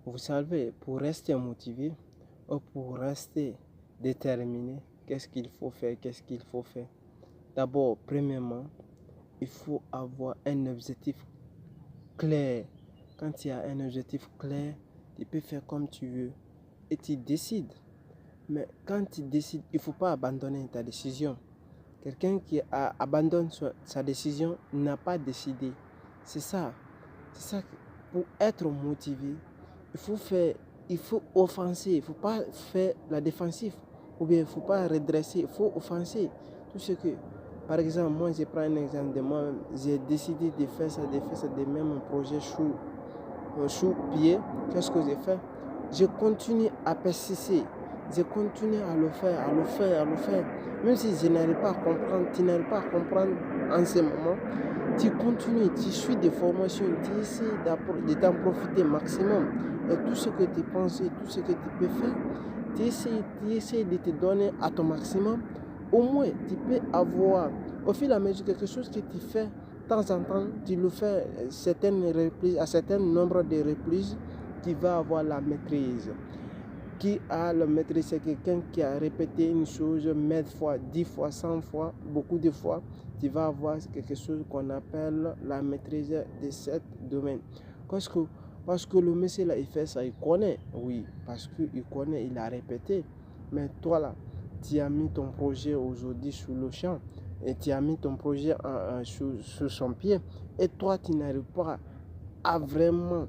Vous savez, pour rester motivé ou pour rester déterminé, qu'est-ce qu'il faut faire, qu'est-ce qu'il faut faire? D'abord, premièrement, il faut avoir un objectif clair. Quand tu as un objectif clair, tu peux faire comme tu veux et tu décides. Mais quand tu décides, il ne faut pas abandonner ta décision. Quelqu'un qui abandonne sa décision n'a pas décidé. C'est ça. C'est ça. Pour être motivé, il faut offenser. Il ne faut pas faire la défensive. Ou bien il ne faut pas redresser. Il faut offenser. Tout ce que, par exemple, moi je prends un exemple de moi. J'ai décidé de faire ça, de même un projet chou pied. Qu'est-ce que j'ai fait? Je continue à persister. Je continue à le faire. Même si je n'arrive pas à comprendre, tu n'arrives pas à comprendre en ce moment, tu continues, tu suis des formations, tu essaies de t'en profiter maximum. Et tout ce que tu penses, tout ce que tu peux faire, tu essaies de te donner à ton maximum. Au moins, tu peux avoir, au fil et à mesure, quelque chose que tu fais, de temps en temps, tu le fais à certains nombres de reprises, tu vas avoir la maîtrise. Qui a la maîtrise? C'est quelqu'un qui a répété une chose 1000 fois, 10 fois, 100 fois, beaucoup de fois. Tu vas avoir quelque chose qu'on appelle la maîtrise de ce domaine. Parce que le monsieur là, il fait ça, il connaît. Oui, parce qu'il connaît, il a répété. Mais toi là, tu as mis ton projet aujourd'hui sous le champ et tu as mis ton projet sous son pied. Et toi, tu n'arrives pas à vraiment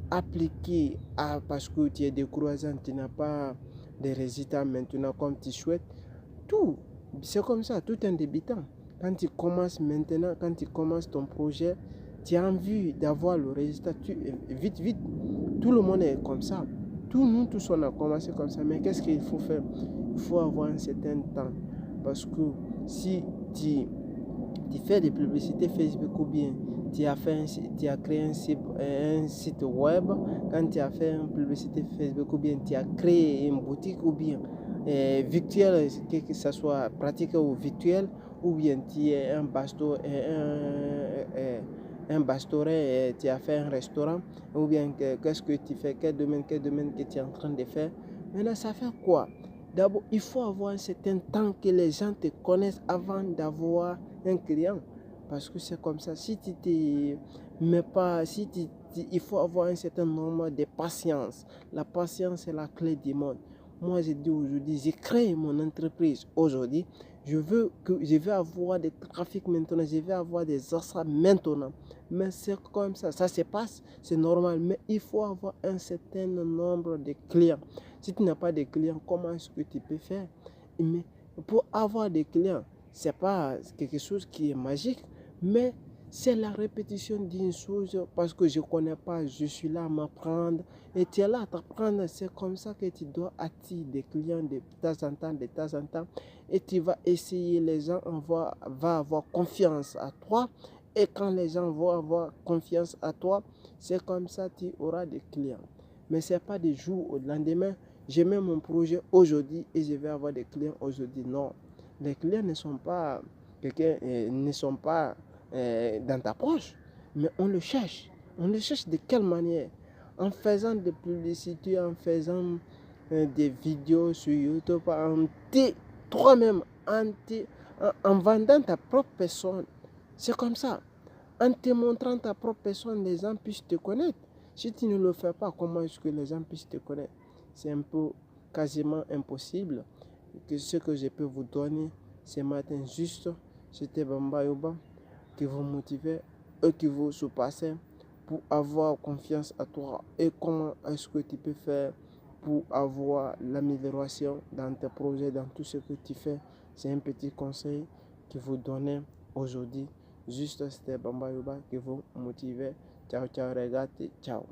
appliquer parce que tu es découragé, tu n'as pas de résultats maintenant comme tu souhaites. Tout, c'est comme ça, tout un débutant. Quand tu commences maintenant, quand tu commences ton projet, tu as envie d'avoir le résultat vite, vite. Tout le monde est comme ça. Nous tous, on a commencé comme ça. Mais qu'est-ce qu'il faut faire? Il faut avoir un certain temps. Parce que si tu fais des publicités Facebook ou bien tu as créé un site web, quand tu as fait une publicité Facebook ou bien tu as créé une boutique ou bien virtuelle, que ce soit pratique ou virtuel, ou bien tu es un restaurant et tu as fait un restaurant, ou bien qu'est-ce que tu fais, quel domaine que tu es en train de faire. Maintenant, ça fait quoi? D'abord, il faut avoir un certain temps que les gens te connaissent avant d'avoir un client. Parce que c'est comme ça. Si tu te mets pas, il faut avoir un certain nombre de patience. La patience est la clé du monde. Moi, je dis aujourd'hui, j'ai créé mon entreprise aujourd'hui. Je veux avoir des trafics maintenant. Je veux avoir des achats maintenant. Mais c'est comme ça. Ça se passe, c'est normal. Mais il faut avoir un certain nombre de clients. Si tu n'as pas de clients, comment est-ce que tu peux faire? Mais pour avoir des clients, ce n'est pas quelque chose qui est magique, mais c'est la répétition d'une chose parce que je ne connais pas, je suis là à m'apprendre et tu es là à t'apprendre. C'est comme ça que tu dois attirer des clients de temps en temps et tu vas essayer, les gens vont avoir confiance à toi et quand les gens vont avoir confiance à toi, c'est comme ça que tu auras des clients. Mais ce n'est pas du jour au lendemain. J'ai mis mon projet aujourd'hui et je vais avoir des clients aujourd'hui. Non, les clients ne sont pas dans ta poche, mais on le cherche. On le cherche de quelle manière? En faisant des publicités, en faisant des vidéos sur YouTube, toi-même, en vendant ta propre personne. C'est comme ça. En te montrant ta propre personne, les gens puissent te connaître. Si tu ne le fais pas, comment est-ce que les gens puissent te connaître? C'est un peu quasiment impossible. Que ce que je peux vous donner ce matin juste, c'était Bamba Yoba qui vous motive et qui vous surpasse pour avoir confiance à toi. Et comment est-ce que tu peux faire pour avoir l'amélioration dans tes projets, dans tout ce que tu fais? C'est un petit conseil que vous donnez aujourd'hui. Juste c'était Bamba Yoba qui vous motive. Ciao, ciao, regardez, ciao.